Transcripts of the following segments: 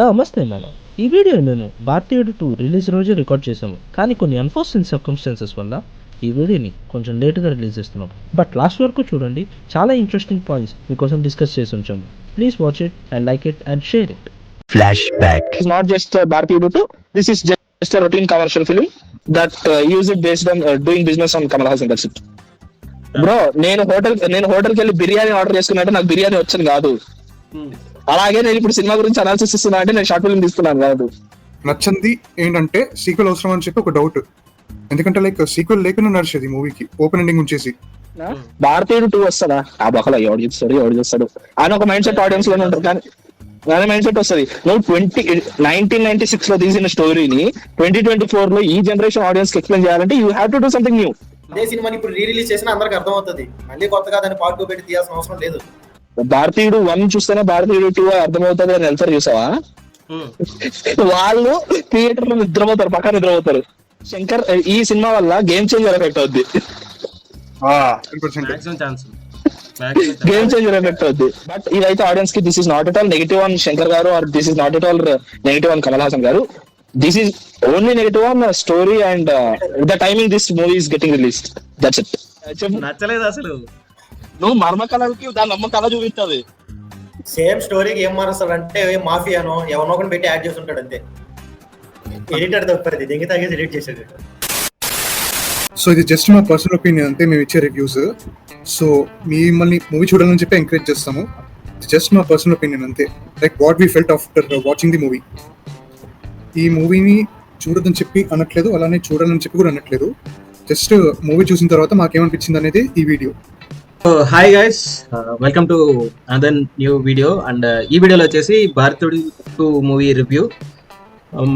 నమస్తే మేడం. ఈ వీడియోని నేను 'భారతీయుడు 2' రిలీజ్ రోజే రికార్డ్ చేశాము. కానీ కొన్ని అన్‌ఫోర్స్‌న్ సర్కమ్‌స్టాన్సెస్ వల్ల ఈ వీడియోని కొంచెం లేట్‌గా రిలీజ్ చేస్తున్నాం. బట్ లాస్ట్ వరకు చూడండి. చాలా ఇంట్రెస్టింగ్ పాయింట్స్ మీకోసం డిస్కస్ చేసి ఉంచాము. Please watch it and like it and share it. Flashback. It's not just Bharatiya 2. This is just a routine commercial film that use it based on doing business on Kamal Hassan. That's it. Bro నేను హోటల్కి వెళ్ళి biryani order చేసుకున్నట్టు నాకు బిర్యానీ వచ్చని కాదు. అలాగే నేను ఇప్పుడు సినిమా గురించి అనాలిసిస్ ఇస్తున్నా అంటే నేను షార్ట్ ఫిల్మ్ తీస్తున్నాను కాదు. నచ్చింది ఏంటంటే సీక్వెల్ అవసరం అని చెప్పి ఒక డౌట్. ఎందుకంటే లైక్ సీక్వెల్ లేకుండా నడిచేది మూవీకి ఓపెన్ ఎండింగ్ ఉంచేసి భారతీయుడు 2 వస్తాడా ఆ బొక్కలో ఎవడు చూస్తాడు అని ఒక మైండ్ సెట్ ఆడియన్స్ లోనే ఉంటారు. కానీ అదే మైండ్ సెట్ వస్తుంది. నువ్వు 1996 లో తీసిన స్టోరీని 2024 లో ఈ జనరేషన్ ఆడియన్స్ కి ఎక్స్ప్లెయిన్ చేయాలంటే you have to do something new. అదే సినిమాని ఇప్పుడు రీ రిలీజ్ చేసినా అందరికి అర్థం అవుతుంది. మళ్ళీ కొత్తగా దాన్ని పార్ట్ 2 పెట్టి తీయాల్సిన అవసరం లేదు. భారతీయుడు 1 చూస్తేనే భారతీయుడు 2 అర్థమవుతుంది అని వెళ్తారు చూసావా? వాళ్ళు థియేటర్ లో నిద్రపోతారు, పక్కన నిద్రపోతారు. శంకర్ ఈ సినిమా వల్ల గేమ్ చేంజర్ ఎఫెక్ట్ అవుద్ది. గేమ్ చేంజర్ ఎఫెక్ట్ అవుద్ది. బట్ ఇదైతే ఆడియన్స్ కి this is not at all negative on Shankar garu or this is not at all negative on Kamal Haasan garu. This is only negative on story and the timing this movie is getting released. That's it. నచ్చలేదు అసలు. నువ్వు మర్మ కళకి దాని నమ్మ కళ చూపిస్తుంది. Same స్టోరీకి ఏం మారుస్తాడు అంటే మాఫియానో ఎవరినో ఒకటి పెట్టి యాడ్ చేసి ఉంటాడు అంతే. ఎడిటర్ తప్పది దింగి తాగేసి ఎడిట్ చేసాడు. సో ఇది జస్ట్ మా పర్సనల్ ఒపీనియన్ అంతే, మేము ఇచ్చే రివ్యూస్. సో మిమ్మల్ని మూవీ చూడాలని చెప్పి ఎంకరేజ్ చేస్తాము. జస్ట్ మా పర్సనల్ ఒపీనియన్ అంతే, like what we felt after watching the movie. ఈ మూవీని చూడదని చెప్పి అనట్లేదు, అలానే చూడాలని చెప్పి కూడా అనట్లేదు. జస్ట్ మూవీ చూసిన తర్వాత మాకేమనిపించింది అనేది ఈ video. Hi guys, welcome to another new video. And ఈ వీడియోలో వచ్చేసి భారతీయుడు 2 మూవీ రివ్యూ.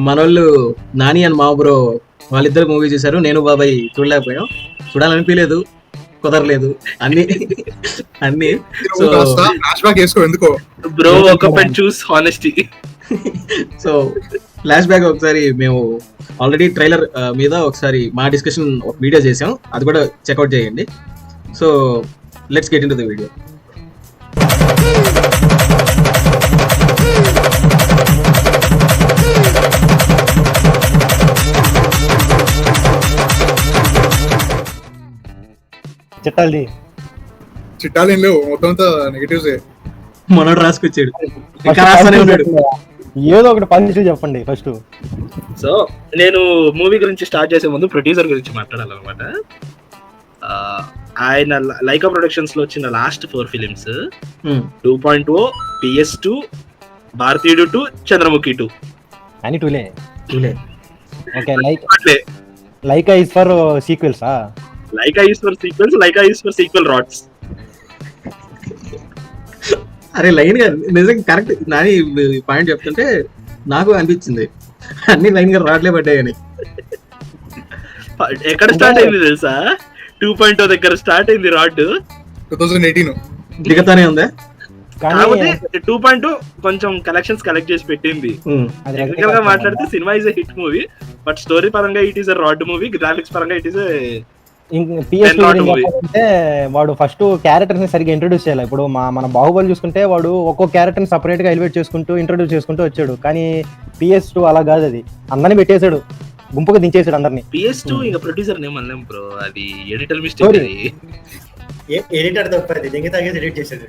మనోళ్ళు నాని అండ్ మా బ్రో వాళ్ళిద్దరు మూవీ చూసారు. నేను బాబాయ్ చూడలేకపోయాం, చూడాలనిపించలేదు, కుదరలేదు అన్ని. సో ఫ్లాష్ బ్యాక్ చేసుకో ఎందుకో బ్రో, ఒక పెన్ చూస్ హానెస్టీ. సో ఫ్లాష్ బ్యాక్ ఒకసారి మేము ఆల్రెడీ ట్రైలర్ మీద ఒకసారి మా డిస్కషన్ ఒక వీడియో చేసాం, అది కూడా చెక్అవుట్ చేయండి. So let's get into the video. చిట్టాలు ఏం లేవు, మొత్తం అంతా నెగటివ్సే. మనోడు రాసుకొచ్చాడు, ఇంకా రాస్తానే ఉన్నాడు. ఏదో ఒకటి పాజిటివ్ చెప్పండి ఫస్ట్. సో నేను మూవీ గురించి స్టార్ట్ చేసే ముందు ప్రొడ్యూసర్ గురించి మాట్లాడాలన్నమాట. ఆయన లైకా ప్రొడక్షన్స్ లో వచ్చిన లాస్ట్ 4 ఫిలిమ్స్ 2.0, PS2, భారతీయుడు 2, చంద్రముఖి 2 అని టూలే. Okay, Lyca is for sequels. Lyca is for sequels, Lyca is for sequel rods. అరే లైన్ గా నిజంగా కరెక్ట్. నాని పాయింట్ చెప్తుంటే నాకు అనిపించింది అన్ని లైన్ గా రాట్లే పడ్డాయని. ఎక్కడ స్టార్ట్ అయింది తెలుసా? 2.0 దగ్గర స్టార్ట్ అయింది రాడ్. 2018 దిగతానే ఉందా? కాకపోతే 2.0 కొంచెం కలెక్షన్స్ కలెక్ట్ చేసి పెట్టింది. టెక్నికల్ గా మాట్లాడితే cinema is a hit movie, but story పరంగా it is a rod movie, graphics పరంగా ఇట్ ఈస్ అంటే వాడు ఫస్ట్ క్యారెక్టర్ ని సరిగ్గా ఇంట్రొడ్యూస్ చేయాలి. ఇప్పుడు మన బాహుబలి చూసుకుంటే వాడు ఒక్కో క్యారెక్టర్ ని సపరేట్ గా ఎలివేట్ చేసుకుంటూ ఇంట్రొడ్యూస్ చేసుకుంటూ వచ్చాడు. కానీ PS2 అలా కాదు, అది అందరిని పెట్టేశాడు, గుంపుగా దించేసాడు అందరిని. PS2 ఇంకా ప్రొడ్యూసర్ నేమ్ అనలేం బ్రో, అది ఎడిటర్ మిస్టేక్. ఎడిటర్ తప్పది దింగి తాగేసి ఎడిట్ చేసాడు.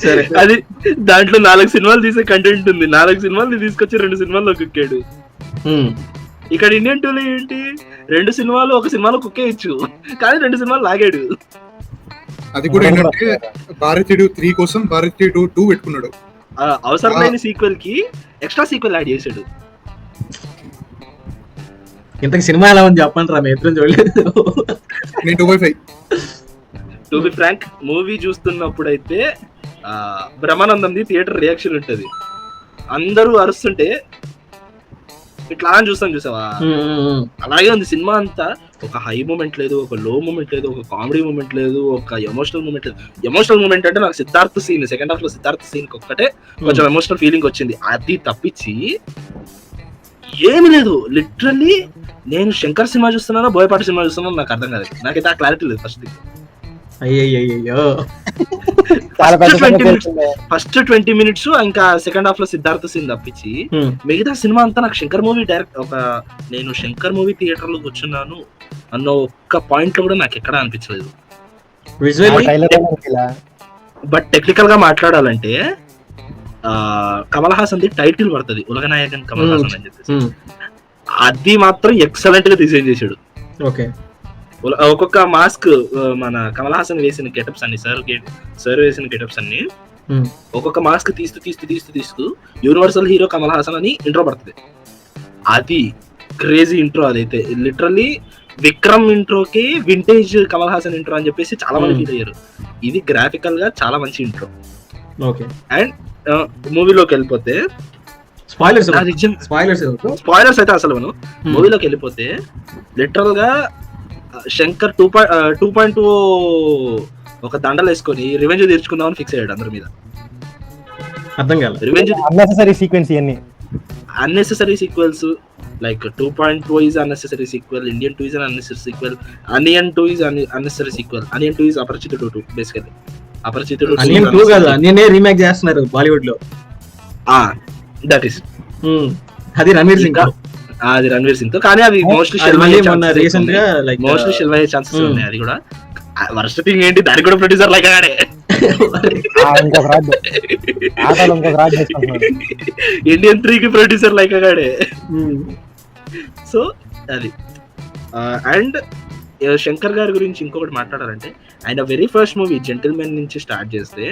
సరే, అది దాంట్లో 4 సినిమాలు తీసే కంటెంట్ ఉంది. 4 సినిమాలు తీసుకొచ్చి 2 సినిమాల్లో కుక్కాడు. ఇక్కడ ఇండియన్ 2లో ఏంటి, 2 సినిమాలు 1 సినిమాలో కుక్కేయచ్చు, కానీ 2 సినిమాలు లాగాడు. అది కూడా ఏంటంటే భారతీయుడు 3 కోసం భారతీయుడు 2 పెట్టుకున్నాడు. అవసరమైన సీక్వెల్ కి ఎక్స్ట్రా సీక్వెల్ యాడ్ చేశాడు. ఇంతకు సినిమా ఎలా ఉంది చెప్పండి రా, ఎప్పుడు చూడలేదు. నేను 2/5. టు బి ఫ్రాంక్, మూవీ చూస్తున్నప్పుడు అయితే బ్రహ్మానందంది థియేటర్ రియాక్షన్ ఉంటది. అందరూ అరుస్తుంటే ఇట్లా అని చూసావా, అలాగే ఉంది సినిమా అంతా. ఒక హై మూమెంట్ లేదు, ఒక లో మూమెంట్ లేదు, ఒక కామెడీ మూమెంట్ లేదు, ఒక ఎమోషనల్ మూమెంట్ లేదు. ఎమోషనల్ మూమెంట్ అంటే నాకు సిద్ధార్థ్ సీన్, సెకండ్ హాఫ్ లో సిద్ధార్థ్ సీన్ ఒక్కటే కొంచెం ఎమోషనల్ ఫీలింగ్ వచ్చింది. అది తప్పించి ఏమి లేదు. లిటరల్లీ నేను శంకర్ సినిమా చూస్తున్నానో బోయపాటి సినిమా చూస్తున్నానో నాకు అర్థం కాదు. నాకైతే ఆ క్లారిటీ లేదు ఫస్ట్. అయ్యయ్యో. చాలా పెద్ద First 20 సమస్య minutes. వచ్చింది. ఫస్ట్ 20 minutes ఇంకా సెకండ్ హాఫ్ లో సిద్ధార్థ సీన్ తప్పించి మిగతా సినిమా అంతా నాకు శంకర్ మూవీ డైరెక్ట్ నేను శంకర్ మూవీ థియేటర్ లో కూర్చున్నాను అన్న ఒక్క పాయింట్ లో కూడా నాకు ఎక్కడ అనిపించలేదు. విజువల్లీ ట్రైలర్ లో మనకి ఇలా బట్ టెక్నికల్ గా మాట్లాడాలంటే కమల్ హాసన్ ది టైటిల్ పడుతుంది ఉలగనాయకన్ కమల్ హాసన్ అని చెప్పేసి, అది మాత్రం ఎక్సలెంట్ గా డిజైన్ చేశాడు. ఓకే. ఒక్కొక్క మాస్క్ మన కమల్ హాసన్ వేసిన గెటప్స్ అన్ని సార్ వేసిన గెటప్స్ అన్ని ఒక్కొక్క మాస్క్ తీస్తూ యూనివర్సల్ హీరో కమల్ హాసన్ అని ఇంట్రో పడుతుంది. అది క్రేజీ ఇంట్రో. అదైతే లిటరల్లీ విక్రమ్ ఇంట్రోకి వింటేజ్ కమల్ హాసన్ ఇంట్రో అని చెప్పేసి చాలా మంది ఫీల్ అయ్యారు. ఇది గ్రాఫికల్ గా చాలా మంచి ఇంట్రో. ఓకే. అండ్ మూవీలోకి వెళ్ళిపోతే స్పాయిలర్స్ స్పాయిలర్స్ అయితే అసలు మనం మూవీలోకి వెళ్ళిపోతే లిటరల్ గా శంకర్ 2.2 ఒక దండలు వేసుకొని రివెంజ్ తీర్చుకుందామని ఫిక్స్ అయ్యాడు అందరి మీద. అర్థం కాలేదు. రివెంజ్ అన్నెసరీ సీక్వెన్స్ ఇవన్నీ unnecessary sequels, like 2.2 is unnecessary sequel, Indian 2 is an unnecessary sequel, Onion 2 is unnecessary sequel, Onion 2 is Aparachitudu 2 basically. Aparachitudu 2 Onion 2 కాదు, Onion రీమేక్ చేస్తున్నారు బాలీవుడ్ లో. దట్ ఈస్ అది రణ్వీర్ సింగ్. అది రణ్వీర్ సింగ్ తో, కానీ అది మోస్ట్లీ రీసెంట్ గా లైక్ మోస్ట్లీ షెల్వ్ అయ్యే ఛాన్సెస్ ఉన్నాయి. అది కూడా వర్స్ట్ థింగ్ ఏంటి, దానికి కూడా ప్రొడ్యూసర్ లైక్ అయ్యాడే. ఇంకొక రాజ్ ఆటోలో ఇంకొక రాజ్ చేసుకుంటున్నాడు. ఇండియన్ 3 కి ప్రొడ్యూసర్ లైక్ అయ్యాడే. సో అది అండ్ శంకర్ గారి గురించి ఇంకొకటి మాట్లాడాలంటే, ఆయన వెరీ ఫస్ట్ మూవీ జెంటిల్మెన్ నుంచి స్టార్ట్ చేస్తే,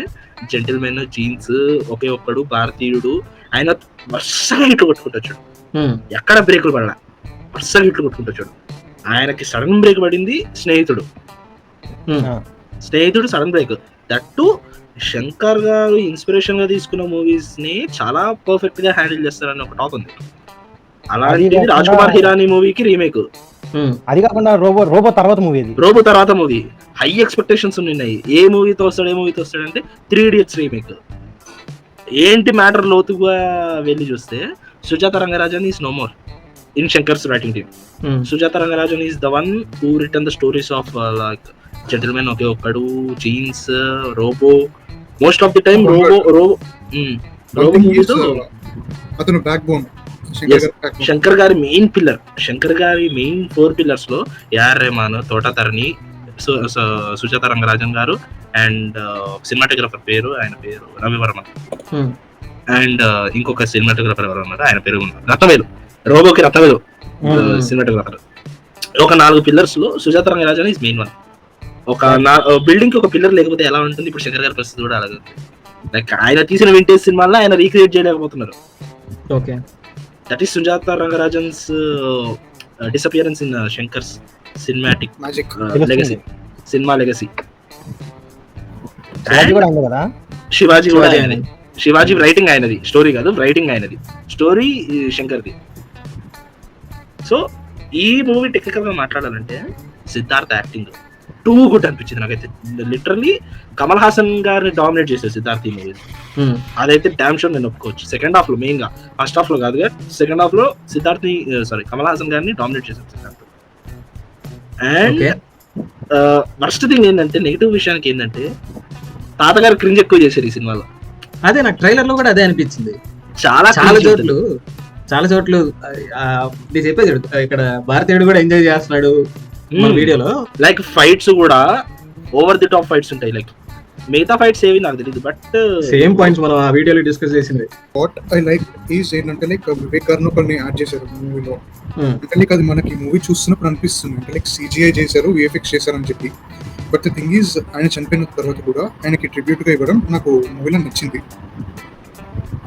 జెంటిల్మెన్, జీన్స్, ఒకే ఒక్కడు, భారతీయుడు, ఆయన వరుసగా హిట్లు కొట్టుకుంటూ వచ్చాడు. ఎక్కడ బ్రేకులు పడలా, వరుసగా హిట్లు కొట్టుకుంటూ వచ్చాడు. ఆయనకి సడన్ బ్రేక్ పడింది స్నేహితుడు. స్నేహితుడు సడన్ బ్రేక్. దట్టు శంకర్ గారు ఇన్స్పిరేషన్ గా తీసుకున్న మూవీస్ ని చాలా పర్ఫెక్ట్ గా హ్యాండిల్ చేస్తారని ఒక టాక్ ఉంది. అలాంటిది రాజ్ కుమార్ హిరానీ మూవీకి రీమేక్. అది కాకుండా రోబో తర్వాత మూవీ, రోబో తర్వాత మూవీ హై ఎక్స్పెక్టేషన్స్ ఉన్నాయి. ఏ మూవీతో వస్తాడు అంటే 3 Idiots రీమేక్. ఏంటి మ్యాటర్ లోతుగా వెళ్ళి చూస్తే, Sujatha Rangarajan is no more in Shankar's writing team. Sujatha Rangarajan is the one who return the stories of like Gentleman, Oke Okkadu, Jeans, Robo. Most of the time Robo మూవీతో అతను బ్యాక్ బోన్. శంకర్ గారి మెయిన్ పిల్లర్, శంకర్ గారి మెయిన్ 4 పిల్లర్స్ లో AR Rahman, Thota Tharani, Sujatha Rangarajan గారు and cinematographer ఆయన పేరు Ravi Varman, and ఇంకొక cinematographer ఎవరు ఉన్నారు, ఆయన పేరు రత్నవేలు. రోబోకి రత్నవేలు సినిమాటోగ్రఫర్. ఒక 4 పిల్లర్స్ లో Sujatha Rangarajan is main one. ఒక బిల్డింగ్ కి ఒక పిల్లర్ లేకపోతే ఎలా ఉంటుంది, ఇప్పుడు శంకర్ గారి పరిస్థితి కూడా అలాగే. లైక్ ఆయన తీసిన వింటేజ్ సినిమాల్లో ఆయన రీక్రియేట్ చేయలేకపోతున్నారు. Okay. That is Sujatha Rangarajan's disappearance in Shankar's cinematic legacy, cinema legacy. Sivaji కూడా ఆయనది. శివాజీ రైటింగ్ ఆయనది, స్టోరీ కాదు, రైటింగ్ ఆయనది, స్టోరీ శంకర్ది. సో ఈ మూవీ టెక్నికల్ గా మాట్లాడాలంటే సిద్ధార్థ యాక్టింగ్ టూ గుడ్ అనిపించింది నాకైతే. లిటరల్లీ కమల్ హాసన్ గారిని డామినేట్ చేశారు సిద్ధార్థ్ ఈ మూవీ. అదైతే డామ్ షూర్ నేను ఒప్పుకోవచ్చు. సెకండ్ హాఫ్ లో మెయిన్ గా, ఫస్ట్ హాఫ్ లో కాదు, సెకండ్ హాఫ్ లో సిద్ధార్థ్ ని కమల్ హాసన్ గారిని డామినేట్ చేశారు సిద్ధార్థ్. అండ్ వర్స్ట్ థింగ్ ఏంటంటే, నెగిటివ్ విషయానికి ఏంటంటే, తాతగారు క్రింజ్ ఎక్కువ చేశారు ఈ సినిమాలో. అదే నాకు ట్రైలర్ లో కూడా అదే అనిపించింది. చాలా చోట్ల నేను చెప్పేది ఇక్కడ భారతీయుడు కూడా ఎంజాయ్ చేస్తున్నాడు వీడియోలో. లైక్ ఫైట్స్ కూడా ఓవర్ ది టాప్ ఫైట్స్ ఉంటాయి. లైక్ మిగతా ఫైట్స్ ఏవి నాకు తెలియదు, బట్ సేమ్ పాయింట్స్ మనం ఆ వీడియోలో డిస్కస్ చేసింది. వాట్ ఐ లైక్ ఈజ్ ఏంటంటే, లైక్ వివేక్ గారు కొన్ని యాడ్ చేశారు మూవీలో. అంటే లైక్ అది మనకి మూవీ చూస్తున్నప్పుడు అనిపిస్తుంది అంటే లైక్ CGI చేశారు, VFX చేశారు అని చెప్పి. బట్ ద థింగ్ ఈజ్, ఆయన చనిపోయిన తర్వాత కూడా ఆయనకి ట్రిబ్యూట్ గా ఇవ్వడం నాకు మూవీలో నచ్చింది.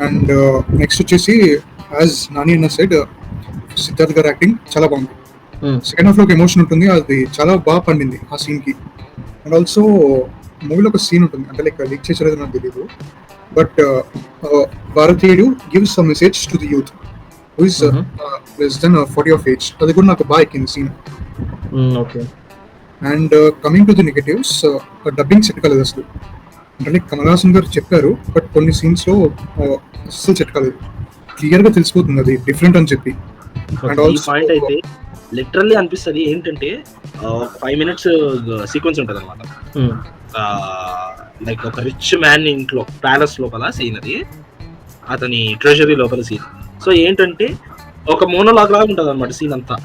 అండ్ నెక్స్ట్ వచ్చేసి, యాజ్ నాని అన్న సైడ్, సిద్ధార్థ్ గారు యాక్టింగ్ చాలా బాగుంది. సెకండ్ హాఫ్ లో ఒక ఎమోషన్ ఉంటుంది, అది చాలా బాగా పండింది ఆ సీన్ కి. అండ్ ఆల్సో మూవీలో ఒక సీన్ ఉంటుంది, అంటే లైక్ లీక్ చేసేది నాకు తెలియదు, బట్ భారతీయుడు gives some message to the youth who is less than 40 of age. అది కూడా నాకు బాగా ఎక్కింది scene. Okay. And coming to the negatives, dubbing set కాలేదు అసలు. అంటే లైక్ కమల్ హాసన్ గారు చెప్పారు, బట్ కొన్ని సీన్స్ లో అస్సలు సెట్ కాలేదు. క్లియర్ గా తెలిసిపోతుంది అది డిఫరెంట్ అని చెప్పి. అండ్ ఆల్సో పాయింట్ అయితే లిటరల్లీ అనిపిస్తుంది ఏంటంటే, 5 minutes సీక్వెన్స్ ఉంటుంది అనమాట. లైక్ ఒక రిచ్ మ్యాన్ ఇంట్లో ప్యాలెస్ లోపల సీన్ అది, అతని ట్రెజరీ లోపల సీన్. సో ఏంటంటే ఒక మోనోలాగ్ లాగా ఉంటుంది అనమాట సీన్ అంతా.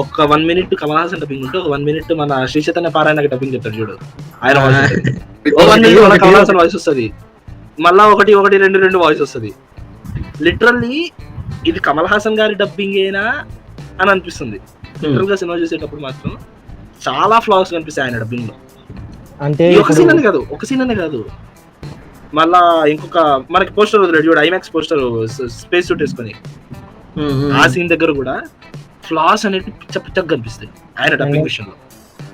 ఒక 1 minute కమల్ హాసన్ డబ్బింగ్ ఉంటే ఒక 1 minute మన శ్రీ చైతన్య పారాయణకి డబ్బింగ్ చెప్తాడు చూడు, ఆయన వాయిస్ ఉంటుంది. ఒక 1 minute మన కమల్ హాసన్ వాయిస్ వస్తుంది, మళ్ళా ఒకటి రెండు వాయిస్ వస్తుంది. లిటరల్లీ ఇది కమల్ హాసన్ గారి డబ్బింగ్ ఏనా అని అనిపిస్తుంది. లిటరల్ గా సినిమా చూసేటప్పుడు మాత్రం చాలా ఫ్లాస్ కనిపిస్తాయి ఆయన డబ్బింగ్ లో. అంటే ఒక సీన్ అనే కాదు, మళ్ళా ఇంకొక మనకి పోస్టర్ వదిలేడు చూడు, ఐమాక్స్ పోస్టర్ స్పేస్ సూట్ వేసుకొని, ఆ సీన్ దగ్గర కూడా ఫ్లాస్ అనేవి పిచ్చగా కనిపిస్తాయి ఆయన డబ్బింగ్ విషయంలో.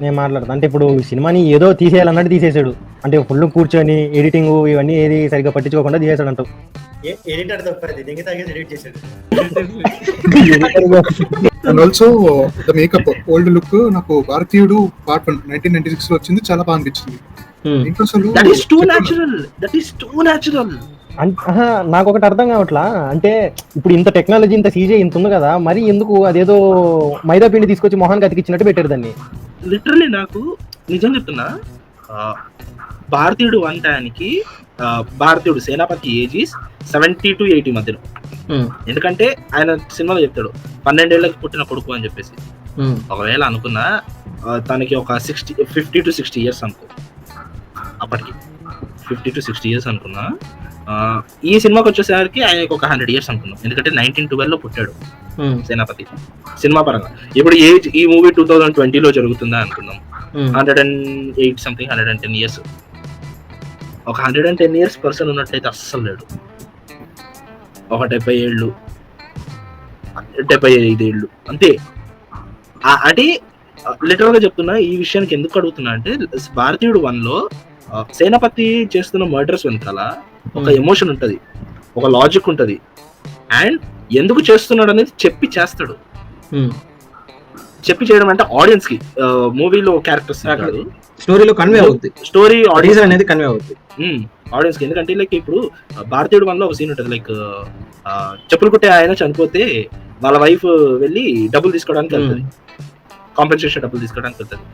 నేను మాట్లాడతాను అంటే ఇప్పుడు సినిమాని ఏదో తీసేయాలన్నట్టు తీసేసాడు, అంటే ఫుల్ కూర్చొని ఎడిటింగ్ ఇవన్నీ ఏది సరిగ్గా పట్టించుకోకుండా తీసేసాడు అంటావు. ఎడిటర్ తప్పది, దింగి తాగేసి ఎడిట్ చేశాడు. And also the makeup old look నాకు భారతీయుడు పార్ట్ 1 1996 లో వచ్చింది, చాలా బాగా అనిపించింది. ఇంకా అసలు నాకు ఒకటి అర్థం కావట్లా, అంటే ఇప్పుడు ఇంత టెక్నాలజీ ఇంత సీజే ఇంత ఉంది కదా, మరి ఎందుకు అదేదో మైదా పిండి తీసుకొచ్చి మొహానికి అతికిచ్చినట్టు పెట్టారు దాన్ని. లిటరల్లీ నాకు నిజం చెప్తున్నా, భారతీయుడు 1 టైంకి భారతీయుడు సేనాపతి ఏజీస్ 70 to 80 మధ్యలో. ఎందుకంటే ఆయన సినిమాలో చెప్తాడు 12 ఏళ్ళకి పుట్టిన కొడుకు అని చెప్పేసి. ఒకవేళ అనుకున్నా తనకి ఒక 50 to 60 years అనుకో, అప్పటికి 50 to 60 years అనుకున్నా. ఈ సినిమాకి వచ్చేసరికి ఆయనకి ఒక 100 years అనుకున్నాం, ఎందుకంటే 1912 లో పుట్టాడు సేనాపతి సినిమా పరంగా. ఇప్పుడు ఏజ్ ఈ మూవీ 2020 లో జరుగుతుందా అనుకున్నాం, 108 something 110 years. ఒక 110 years పర్సన్ ఉన్నట్లయితే అస్సలు లేడు. ఒక 70 ఏళ్ళు 75 ఏళ్ళు అంతే. అంటే లిటరల్ గా చెప్తున్నా, ఈ విషయానికి ఎందుకు అడుగుతున్నా అంటే, భారతీయుడు 1 లో సేనాపతి చేస్తున్న మర్డర్స్ వెనకాల ఒక ఎమోషన్ ఉంటది, ఒక లాజిక్ ఉంటది, అండ్ ఎందుకు చేస్తున్నాడు అనేది చెప్పి చేస్తాడు. చెప్పి చేయడం అంటే ఆడియన్స్ కి మూవీలో క్యారెక్టర్స్ స్టోరీలో కన్వే అవుతుంది, స్టోరీ ఆడియన్స్ అనేది కన్వే అవుతుంది ఆడియన్స్ కి. ఎందుకంటే లైక్ ఇప్పుడు భారతీయుడు 1 లో ఒక సీన్ ఉంటది, లైక్ చెప్పులు కుట్టే ఆయన చనిపోతే వాళ్ళ వైఫ్ వెళ్ళి డబ్బులు తీసుకోవడానికి వెళ్తుంది, కాంపెన్సేషన్ డబ్బులు తీసుకోవడానికి వెళ్తుంది.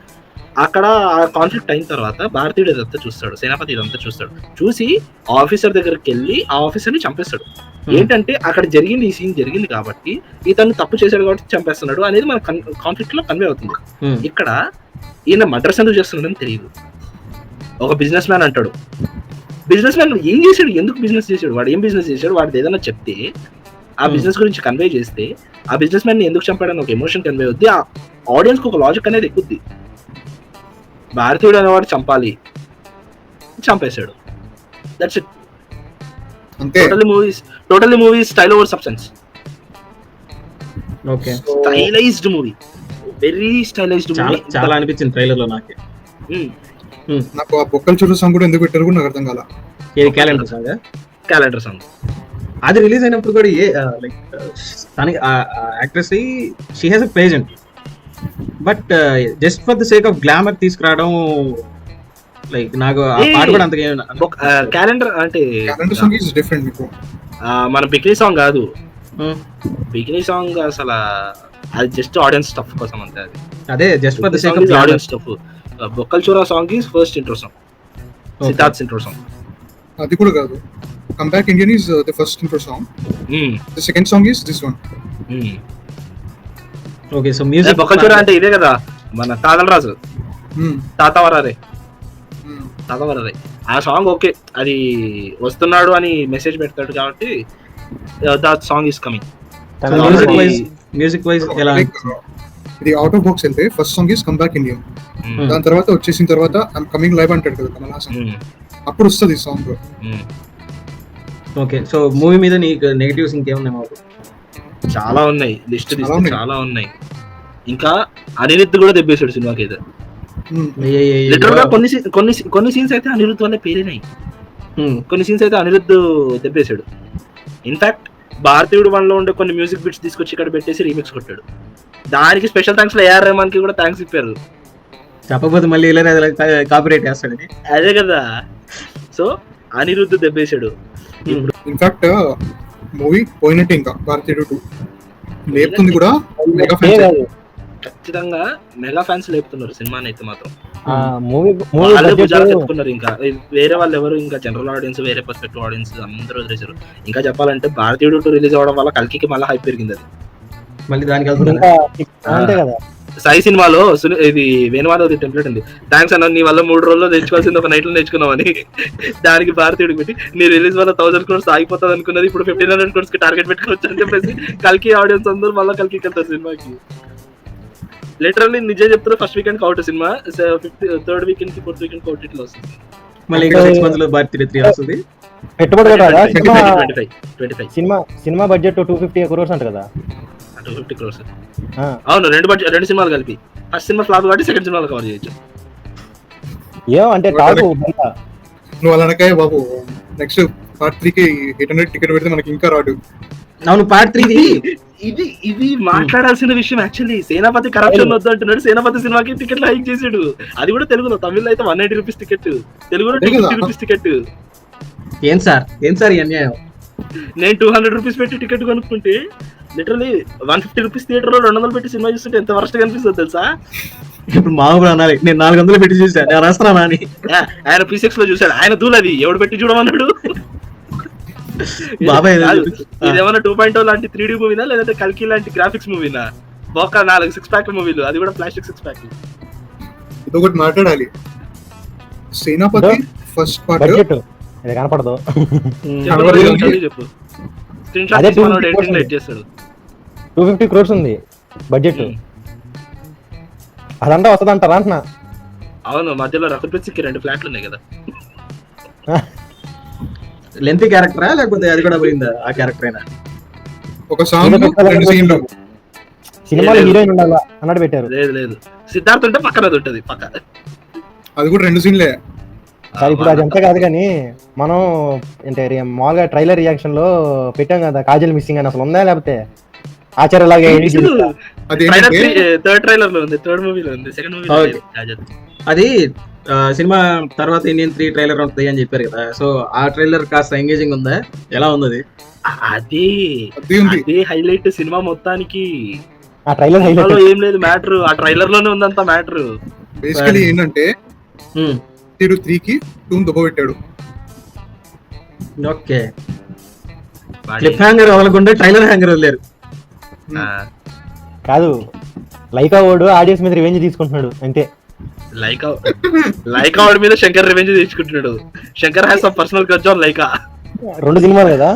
అక్కడ ఆ కాన్ఫ్లిక్ట్ అయిన తర్వాత భారతీయుడు ఇదంతా చూస్తాడు, సేనాపతి ఇదంతా చూస్తాడు, చూసి ఆఫీసర్ దగ్గరికి వెళ్ళి ఆ ఆఫీసర్ ని చంపేస్తాడు. ఏంటంటే అక్కడ జరిగింది, ఈ సీన్ జరిగింది కాబట్టి ఇతను తప్పు చేశాడు కాబట్టి చంపేస్తున్నాడు అనేది మన కాన్ఫ్లిక్ట్ లో కన్వే అవుతుంది. ఇక్కడ ఈయన మర్డర్స్ ఎందుకు చేస్తున్నాడని తెలియదు. ఒక బిజినెస్ మ్యాన్ అంటాడు, బిజినెస్ మ్యాన్ ఏం చేశాడు, ఎందుకు బిజినెస్ చేశాడు, వాడు ఏం బిజినెస్ చేశాడు, వాడు ఏదైనా చెప్తే ఆ బిజినెస్ గురించి కన్వే చేస్తే ఆ బిజినెస్ మ్యాన్ ఎందుకు చంపాడని ఒక ఎమోషన్ కన్వే అవుద్ది, ఆ ఆడియన్స్ కి ఒక లాజిక్ అనేది ఎక్కుద్ది. భారతీయుడు అనేవాడు చంపాలి, చంపేశాడు, that's it. Totally movie style over substance. Okay, stylised movie, very stylised movie. చాలా అనిపించింది ట్రైలర్ లో నాకు. నాకు ఆ బొక్కల చూడ సాంగ్ కూడా ఎందుకు పెట్టారు కూడా నాకు అర్థం కాల. క్యాలెండర్ సాంగ్ అది రిలీజ్ అయినప్పుడు కూడా లైక్ తనకి actress she has a present, but just for the sake of glamour తీసుకురావడం లైక్ నాకు ఆ పాట కూడా అంతగా క్యాలెండర్ అంటే క్యాలెండర్ సాంగ్ ఇస్ డిఫరెంట్. మీకు మన బికినీ సాంగ్ కాదు, బికినీ సాంగ్ అసలు అది జస్ట్ ఆడియన్స్ స్టఫ్ కోసం అంతే. అది అదే just for the sake of audience stuff. బొక్కల్ చూరా song is first intro song, Siddharth intro song. అది కూడా కాదు, come back Indian is the first intro song, the second song is this one. Okay, so music బొక్కల్ చూరా అంటే ఇదే కదా మన తాగలరాజు తాతవరారే ఆ సాంగ్. ఓకే, అది వస్తున్నాడు అని మెసేజ్ పెడతాడు కాబట్టి that song is coming. Music wise ఎలా ఇది అవుట్ ఆఫ్ బాక్స్ వెళ్తే first song is come back Indian, దాని తర్వాత వచ్చేసిన తర్వాత ఐమ్ కమింగ్ లైవ్ అంటాడు కదా కమల్ హాసన్, అప్పుడు వస్తుంది ఈ సాంగ్. ఓకే, సో మూవీ మీద నీకు నెగటివ్స్ ఇంకేమున్నాయి? మాకు చాలా ఉన్నాయి, లిస్ట్ చాలా ఉన్నాయి. ఇంకా అనిరుద్ధ్ కూడా దెబ్బేశాడు సినిమాకి అయితే. లిటరల్ గా కొన్ని సీన్స్ అయితే అనిరుద్ధ్ వల్ల పేరేనాయి, కొన్ని సీన్స్ అయితే అనిరుద్ధ్ దెబ్బేశాడు. ఇన్ఫాక్ట్ భారతీయుడు 1 లో ఉండే కొన్ని మ్యూజిక్ బిట్స్ తీసుకొచ్చి ఇక్కడ పెట్టేసి రీమిక్స్ కొట్టాడు. దానికి స్పెషల్ థ్యాంక్స్ ఏఆర్ రెహమాన్ కి కూడా థ్యాంక్స్ ఇప్పారు. చెప్పకపోతే మళ్ళీ కాపీరైట్ చేస్తాడు. అదే కదా, సో అనిరుద్ధ్ దెబ్బేశాడు. ఇన్ఫాక్ట్ మూవీ పోయినట్టే, ఇంకా భారతీయుడు 2 లేపుతుంది కూడా. ఖచ్చితంగా మెగా ఫ్యాన్స్ లేపుతున్నారు సినిమాని అయితే మాత్రం. మూవీ వాళ్ళే బడ్జెట్ భుజాలకు ఎత్తుకున్నారు. ఇంకా వేరే వాళ్ళు ఎవరు, ఇంకా జనరల్ ఆడియన్స్, వేరే పర్స్పెక్టివ్ ఆడియన్స్ అందరూ వదిలేశారు. ఇంకా చెప్పాలంటే భారతీయుడు 2 రిలీజ్ అవ్వడం వల్ల కల్కికి మళ్ళీ హైప్ పెరిగింది. అది మళ్ళీ దానికి వెళ్తున్నా ఇంకా అంతే కదా. సాయి సినిమాలో ఇది వేణుమాధవ్ టెంప్లెట్ ఉంది, థ్యాంక్స్ అన్న నీ వల్ల 3 రోజుల్లో తెచ్చుకోవాల్సింది ఒక నైట్ లో తెచ్చుకున్నామని. దానికి భారతీయుడికి పెట్టి నీ రిలీజ్ వల్ల 1000 crores ఆగిపోతుంది అనుకున్నది, ఇప్పుడు 1500 crores కి టార్గెట్ పెట్టుకోవచ్చు అని చెప్పేసి కల్కి ఆడియన్స్ అందరూ మళ్ళీ కల్కి వెళ్తారు సినిమాకి. లిటరల్లీ నిజం చెప్తారు, first weekend out cinema, 3rd weekend కి 4th వీకెండ్ అవుట్ ఇట్లా వస్తుంది. మళ్ళీ ఇంకా 6 months లో భారతీయ 3 వస్తుంది. పెట్టుబడి కూడా రాదా? 25 సినిమా బడ్జెట్ 250 crores అంట కదా. 250 crores. అవును, రెండు సినిమాలు కలిపి. ఫస్ట్ సినిమా ఫ్లాప్ కాబట్టి సెకండ్ సినిమాలో కవర్ చేయొచ్చు. ఏం అంటే టాక్ నువ్వు అలా అనకాయ బాబు, నెక్స్ట్ పార్ట్ 3 కి 800 టికెట్ పెడితే మనకి ఇంకా రాడు. అవును, పార్ట్ 3 ఇది మాట్లాడాల్సిన విషయం. యాక్చువల్లీ సేనాపతి కరప్షన్ వద్దు అంటున్నాడు, సేనాపతి సినిమాకి టికెట్లు హైక్ చేసాడు. అది కూడా తెలుగులో, తమిళ్లో అయితే 180 రూపీస్ టికెట్, తెలుగులో 250 రూపీస్ టికెట్. ఏం సార్ ఈ అన్యాయం? నేను 200 రూపీస్ పెట్టి టికెట్ కొనుక్కుంటే లిటరలీ 150 రూపీస్ థియేటర్ లో 200 పెట్టి సినిమా చూస్తుంటే ఎంత వరస్ట్ కనిపిస్తుంది తెలుసా? ఇప్పుడు మామూలు అనాలి, నేను 400 పెట్టి చూసాను, నేను రాస్తానా అని. ఆయన P6 లో చూసాడు, ఆయన దూలది ఎవడు పెట్టి చూడమన్నాడు. బాబాయ్ ఇదేమన్నా 2.0 లాంటి 3D మూవీనా, లేదంటే కల్కి లాంటి గ్రాఫిక్స్ మూవీనా? ఒక 4 6 ప్యాక్ మూవీలు, అది కూడా ప్లాస్టిక్ 6 ప్యాక్. ఇదొకటి మాట్లాడాలి. సేనాపతి ఫస్ట్ పార్ట్ బడ్జెట్ ఇది కనపడదు. చెప్పు స్క్రీన్ షాట్ తీసి మనోడు ఎడిటింగ్ లో ఎడ్ చేస్తాడు. 250 crores ఉంది బడ్జెట్. అదంతా వస్తుందంటారా అంటున్నా. అవును, మధ్యలో రఘుపతికి 2 ఫ్లాట్లు ఉన్నాయి కదా. లెంత్ క్యారెక్టరా లేకపోతే అది కూడా పోయిందా? ఆ క్యారెక్టర్ అయినా ఒక సాంగ్ 2 సీన్లు. సినిమాలో హీరోయిన్ ఉండాలా అన్నట్టు పెట్టారు. లేదు సిద్ధార్థ్ ఉంటే పక్కన అది ఉంటుంది పక్క, అది కూడా 2 సీన్లే. సరే ఇప్పుడు అది ఎంత కాదు కానీ మనం అంటే మామూలుగా ట్రైలర్ రియాక్షన్ లో పెట్టాం కదా కాజల్ మిస్సింగ్ అని, అసలు ఉందా లేకపోతే ఆచార్యలాగా థర్డ్ ట్రైలర్ లో ఉంది, థర్డ్ మూవీలో ఉంది, సెకండ్ మూవీలో అది సినిమా తర్వాత ఇండియన్ 3 ట్రైలర్ ఉంటుంది అని చెప్పారు కదా. సో ఆ ట్రైలర్ కాస్త ఎంగేజింగ్ ఉందా? ఎలా ఉంది అది? అదే హైలైట్ సినిమా మొత్తానికి. ఆ ట్రైలర్ హైలైట్ ఏం లేదు మ్యాటర్, ఆ ట్రైలర్ లోనే ఉందంతా మ్యాటర్. బేసికలీ ఏంటంటే 3 కి 2 దొబ్బపెట్టాడు. ఓకే, క్లిప్ హ్యాంగర్ వదలకుండా ట్రైలర్ హ్యాంగర్ వదిలేరు. కాదు, లైకా వాడు ఆడియన్స్ మీద రివెంజ్ తీసుకుంటున్నాడు అంతే. లైకా వాడి మీద శంకర్ రివెంజ్ తీసుకుంటున్నాడు. Shankar has some personal grudge on Lyca. 2 సినిమాలు కదా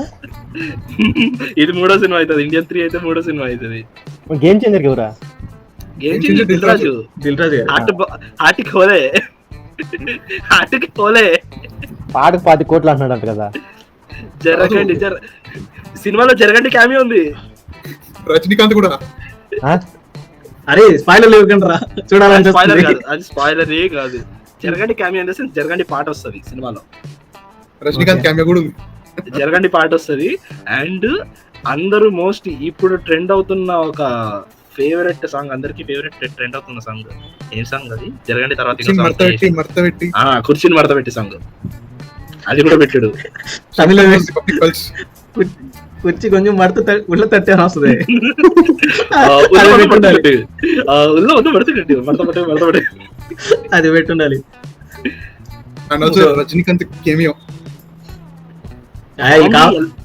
ఇది 3వ సినిమా అవుతుంది, ఇండియన్ 3 అయితే 3వ సినిమా అవుతుంది. గేమ్ చేంజర్ ఎవరా? గేమ్ చేంజర్ దిల్ రాజు హార్ట్కి పోలే పాటకు 10 కోట్లు అంటున్నాడు కదా. జరగండి సినిమాలో జరగండి క్యామియో ఉంది, రజనీకాంత్ కూడా. అరే స్పాయిలర్ ఇవ్వకండి రా, చూడాలని. అది స్పాయిలర్ కాదు, జరగండి క్యామియో అంటే జరగండి పాట వస్తుంది సినిమాలో. రజనీకాంత్ క్యామియో కూడా ఉంది, జరగండి పాట వస్తుంది. అండ్ అందరూ మోస్ట్ ఇప్పుడు ట్రెండ్ అవుతున్న ఒక ఫేవరెట్ సాంగ్, అందరికి ఫేవరెట్ ట్రెండ్ అవుతున్న సాంగ్ ఏం సాంగ్ అది? జరగండి తర్వాత కుర్చీని మడత పెట్టి సాంగ్, అది కూడా పెట్టాడు. కుర్చీ కొంచెం మడత ఉళ్ళ తట్టే వస్తుంది. అది పెట్టుండాలి. రజనీకాంత్ కెమియో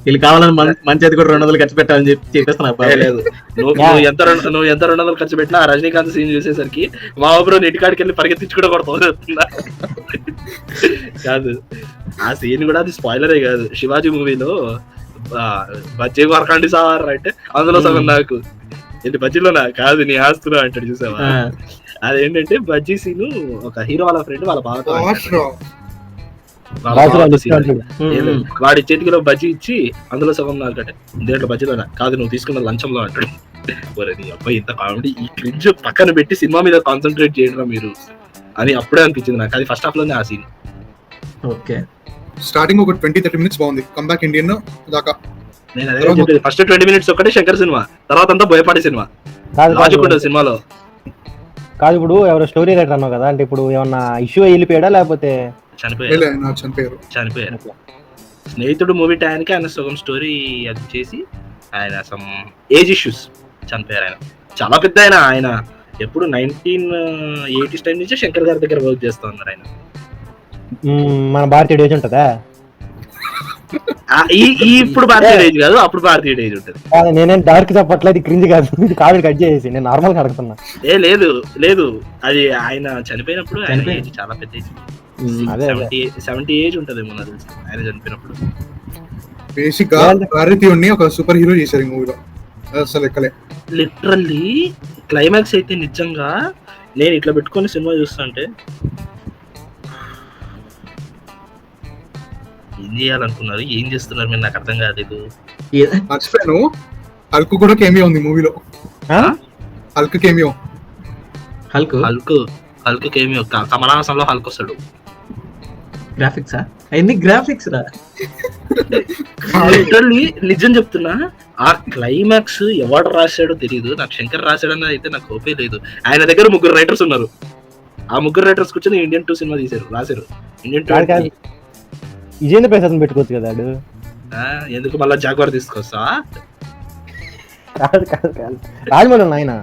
వీళ్ళు కావాలని మంచి అది కూడా 200 ఖర్చు పెట్టాలని చెప్పేస్తున్నా. నువ్వు ఎంత 200 ఖర్చు పెట్టినా ఆ రజనీకాంత్ సీన్ చూసేసరికి మా ఊరు ఇంటికాడికి వెళ్ళి పరిగెత్తించి కూడా కొడతా కాదు. ఆ సీన్ కూడా అది స్పాయిలరే కాదు. శివాజీ మూవీలో బజ్జీ కొరకండి సార్ అంటే అందులో సగం నాకు ఏంటి బజ్జీలోనా కాదు నీ ఆస్తున్నా అంటాడు చూసావా? అదేంటంటే బజ్జీ సీన్ ఒక హీరో వాళ్ళ ఫ్రెండ్ వాళ్ళ బాగా వాడి చేతికిలో బజ్జీ ఇచ్చి అందులో సగం నాకంటే దేంట్లో బజ్జీలోనా కాదు నువ్వు తీసుకున్న లంచంలో అంటాడు. నీ అబ్బాయి ఇంత కామెడీ, ఈ క్రింజ్ పక్కన పెట్టి సినిమా మీద కాన్సన్ట్రేట్ చేయడం మీరు అని అప్పుడే అనిపించింది నాకు. అది ఫస్ట్ హాఫ్ లోనే ఆ సీన్. ఓకే, స్టార్టింగ్ ఒక 20-30 minutes బాగుంది, కంబ్యాక్ ఇండియన్ దాకా. నేను అదే చెప్పేది, ఫస్ట్ 20 minutes ఒకటే శంకర్ సినిమా, తర్వాత అంతా భయపడే సినిమా. లాజిక్ ఉంటుంది సినిమాలో. కాదు ఇప్పుడు ఎవరో స్టోరీ రైటర్ అన్నావు కదా, అంటే ఇప్పుడు ఏమన్నా ఇష్యూ వెళ్ళిపోయాడా లేకపోతే చనిపోయారు? స్నేహితుడు మూవీ టైంకి ఆయన సగం స్టోరీ అది చేసి ఆయన సమ్ ఏజ్ ఇష్యూస్ చనిపోయారు. ఆయన చాలా పెద్ద ఆయన ఎప్పుడు 1980s టైం నుంచే శంకర్ గారి దగ్గర వర్క్ చేస్తా ఉన్నారు ఆయన. మన భారతీయ ఏజ్ ఉంటుందా? ఈ ఇప్పుడు భారతీయ ఏజ్ కాదు, అప్పుడు భారతీయ ఏజ్ ఉంటుంది. నేనేం డార్క్ చెప్పట్లేదు, క్రింజ్ కాదు, ఇది కాదు కట్ చేసి నేను నార్మల్ గా అడుగుతున్నా. లేదు లేదు, అది ఆయన చనిపోయినప్పుడు ఆయన ఏజ్ చాలా పెద్ద ఏజ్, 70 ఏజ్ ఉంటదేమో నాకు తెలిసి ఆయన చనిపోయినప్పుడు. బేసిక్ గా భారతీయుడిని ఒక సూపర్ హీరో చేశారు ఈ మూవీలో, అసలు ఎక్కలే. లిటరల్లీ క్లైమాక్స్ అయితే నిజంగా నేను ఇట్లా పెట్టుకొని సినిమా చూస్తా అంటే ఏం చేయాలనుకున్నారు, ఏం చేస్తున్నారు మీరు, నాకు అర్థం కాలేదు. మర్చిపోయాను, హల్క్ కూడా కేమియో ఉంది మూవీలో. Hulk cameo, Hulk cameo, Kamal Haasan లో హల్క్ వస్తాడు. గ్రాఫిక్సా అన్ని గ్రాఫిక్స్ రా. లిటరల్లీ నిజం చెప్తున్నా, ఆ క్లైమాక్స్ ఎవడు రాశాడో తెలియదు, నాకు శంకర్ రాశాడన్నది అయితే నాకు ఓపే లేదు. ఆయన దగ్గర 3 రైటర్స్ ఉన్నారు, ఆ 3 రైటర్స్ కూర్చొని ఇండియన్ 2 సినిమా రాశారు. ఇండియన్ 2 విజేంద్ర ప్రసాద్ పెట్టుకోవచ్చు కదా. ఎందుకు మళ్ళా జాగ్వార్ తీసుకొస్తా? రాజమౌళి ఆయన.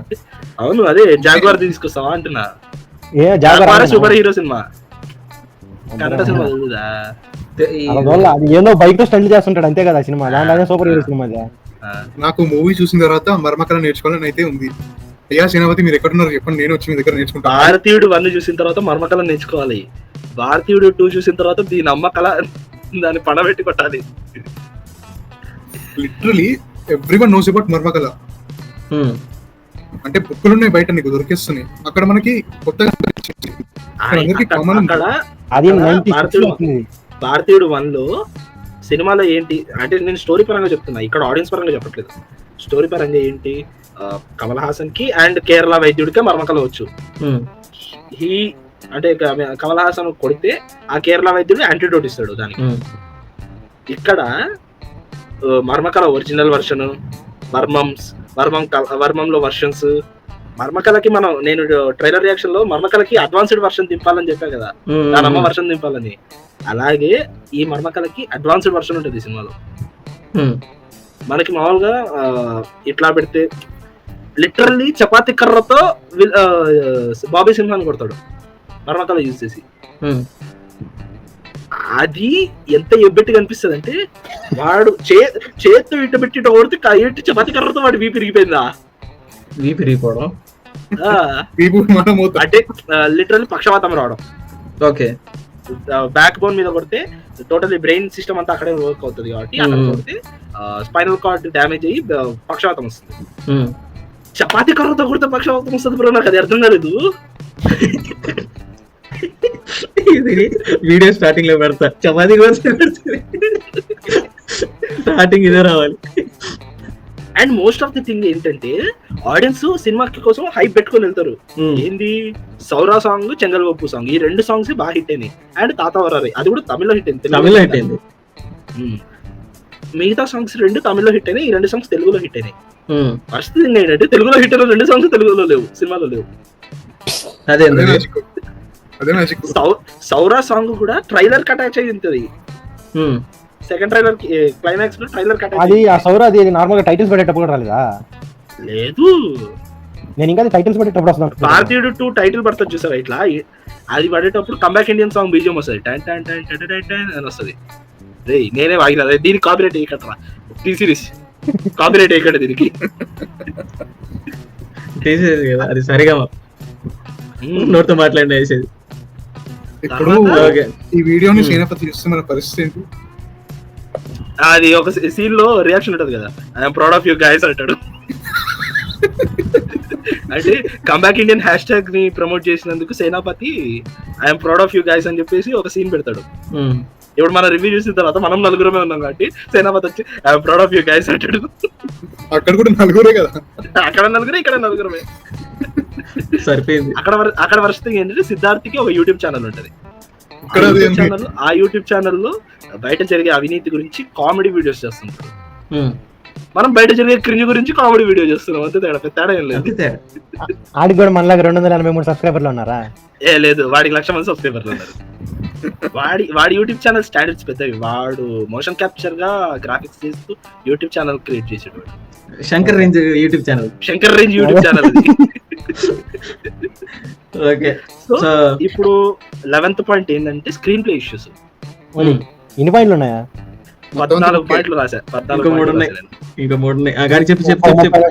అవును, అదే జాగ్వార్ తీసుకొస్తావా అంటున్నా. Jaguar super hero cinema, Kannada cinema తెలుదా? అది ఏదో బైక్ లో స్టంట్ చేస్తుంటాడు అంతే కదా సినిమా, దాని సూపర్ హీరో సినిమా. నాకు మూవీ చూసిన తర్వాత మర్మకళ నేర్చుకోవాలని అయితే ఉంది. అయ్యా సేనాపతి మీరు ఎక్కడున్నారు చెప్పండి, నేను వచ్చి మీ దగ్గర నేర్చుకుంటా. భారతీయుడు 1 చూసిన తర్వాత మర్మకళ నేర్చుకోవాలి, భారతీయుడు 2 చూసిన తర్వాత దీని అమ్మకళ దాన్ని పడబెట్టి కొట్టాలి. లిటరలీ ఎవ్రీవన్ నోస్ అబౌట్ మర్మకళ. అంటే బుక్కులు ఉన్నాయి బయట, నీకు దొరికేస్తున్నాయి. అక్కడ మనకి కొత్తగా భారతీయుడు 1 లో సినిమాలో ఏంటి అంటే, నేను స్టోరీ పరంగా చెప్తున్నా, ఇక్కడ ఆడియన్స్ పరంగా చెప్పట్లేదు. స్టోరీ పరంగా ఏంటి, కమల్ హాసన్ కి అండ్ కేరళ వైద్యుడికి మర్మకళ వచ్చు. అంటే కమల్ హాసన్ కొడితే ఆ కేరళ వైద్యుడు యాంటీడోట్ ఇస్తాడు దానికి. ఇక్కడ మర్మకళ ఒరిజినల్ వర్షన్, వర్మంలో వర్షన్స్. మర్మకళకి నేను ట్రైలర్ రియాక్షన్ లో మర్మకళకి అడ్వాన్స్డ్ వర్షన్ దింపాలని చెప్పా కదా, దాని అమ్మ వర్షన్ దింపాలని. అలాగే ఈ మర్మకళకి అడ్వాన్స్డ్ వర్షన్ ఉంటుంది ఈ సినిమాలో. మనకి మామూలుగా ఇట్లా పెడితే లిటరల్లీ చపాతి కర్రతో బాబీ సింహాన్ని కొడతాడు మర్మకళ యూజ్ చేసి. అది ఎంత ఎబ్బెట్టి కనిపిస్తుంది అంటే, వాడు చేత్తో ఇట్ట పెట్టి కొడితే చపాతి కర్రతో వాడి వీపు విరిగిపోయిందా, వీపు విరిగిపోవడం అంటే లిటరల్లీ పక్షవాతం రావడం. ఓకే, బ్యాక్ బోన్ మీద కొడితే టోటల్లీ బ్రెయిన్ సిస్టమ్ అంతా అక్కడే వర్క్ అవుతుంది కాబట్టి అక్కడ కొడితే స్పైనల్ కార్డ్ డ్యామేజ్ అయ్యి పక్షవాతం వస్తుంది. చపాతి కర్రతో కొడితే పక్షవాతం వస్తుంది బ్రో, నాకు అది అర్థం కాలేదు. వీడియో స్టార్టింగ్ లో పెడతా, చపాతి స్టార్టింగ్ ఇదే రావాలి. And most of the thing ఏంటంటే, ఆడియన్స్ సినిమా కోసం హైప్ పెట్టుకొని వెళ్తారు. ఏంది సౌరా సాంగ్, చెంగల్ బొప్పు సాంగ్, ఈ 2 సాంగ్స్ బాగా హిట్ అయినాయి. అండ్ తాత వరారి అది కూడా తమిళ్లో హిట్ అయింది. మిగతా సాంగ్స్ 2 తమిళ్లో హిట్ అయినాయి, ఈ 2 సాంగ్స్ తెలుగులో హిట్ అయినాయి. ఫస్ట్ థింగ్ ఏంటంటే, తెలుగులో హిట్ అయిన 2 సాంగ్స్ తెలుగులో లేవు, సినిమాలో లేవు. సౌరా సాంగ్ కూడా ట్రైలర్ అటాచ్ అయ్యి ఉంటుంది. సెకండ్ ట్రైలర్ క్లైమాక్స్ లో ట్రైలర్ కట్ అది ఆ సౌరా అది నార్మల్ గా టైటిల్స్ పడేటప్పుడు రాలేదా? లేదు, నేను ఇంకా టైటిల్స్ పడేటప్పుడు వస్తున్నాను. భారతీయుడు 2 టైటిల్ పడుతుంది చూసావా ఇట్లా, అది పడేటప్పుడు కంబ్యాక్ ఇండియన్ సాంగ్ బీజియం వస్తుంది, టైన్ టైన్ టైన్ టైన్ టైన్ టైన్ అని వస్తుంది. రే నేనే వాగిన, దీనికి కాపీరైట్ వేయకట్రా, టీ సిరీస్ కాపీరైట్ వేయకండి దీనికి. అది సరిగా నోటితో మాట్లాడి వేసేది. ఇప్పుడు ఈ వీడియోని సేనాపతి చూస్తే మన పరిస్థితి ఏంటి? అది ఒక సీన్ లో రియాక్షన్ ఉంటది కదా, I'm proud of you guys అంటాడు. అంటే కంబ్యాక్ ఇండియన్ హ్యాష్ ట్యాగ్ ని ప్రమోట్ చేసినందుకు Senapathi I'm proud of you guys అని చెప్పేసి ఒక సీన్ పెడతాడు. ఇప్పుడు మన రివ్యూ చూసిన తర్వాత మనం 4 ఉన్నాం కాబట్టి సేనాపతి వచ్చి I'm proud of you guys అంటాడు. అక్కడ కూడా 4 కదా, అక్కడ 4 ఇక్కడ 4. సరిపోయింది. అక్కడ వరుస ఏంటంటే, సిద్ధార్థ్కి ఒక యూట్యూబ్ ఛానల్ ఉంటది. ఆ యూట్యూబ్ ఛానల్లో బయట జరిగే అవినీతి గురించి కామెడీ వీడియోస్ చేస్తుంటారు. మనం బయట జరిగే క్రింజ్ గురించి కామెడీ వీడియో చేస్తున్నాం, అంతే తేడా ఏం లేదు. ఆడికి కూడా మనలాగా 283 సబ్స్క్రైబర్లు ఉన్నారా? లేదు, వాడికి 1,00,000 మంది సబ్స్క్రైబర్లు ఉన్నారు. వాడి యూట్యూబ్ ఛానల్ స్టాండర్డ్స్ పెద్దవి. వాడు మోషన్ క్యాప్చర్ గా గ్రాఫిక్స్ చేస్తూ యూట్యూబ్ ఛానల్ క్రియేట్ చేసాడు. Shankar range YouTube channel. Shankar range YouTube channel అది. ఓకే సో సో ఇప్పుడు 11th పాయింట్ ఏంటంటే స్క్రీన్ ప్లే ఇష్యూస్. ఇన్ని పాయింట్లు ఉన్నాయా? 14 పాయింట్లు రాశా. ఇంకా మూడు ఉన్నాయి. ఇంకా 3 ఉన్నాయి. కానీ చెప్పు.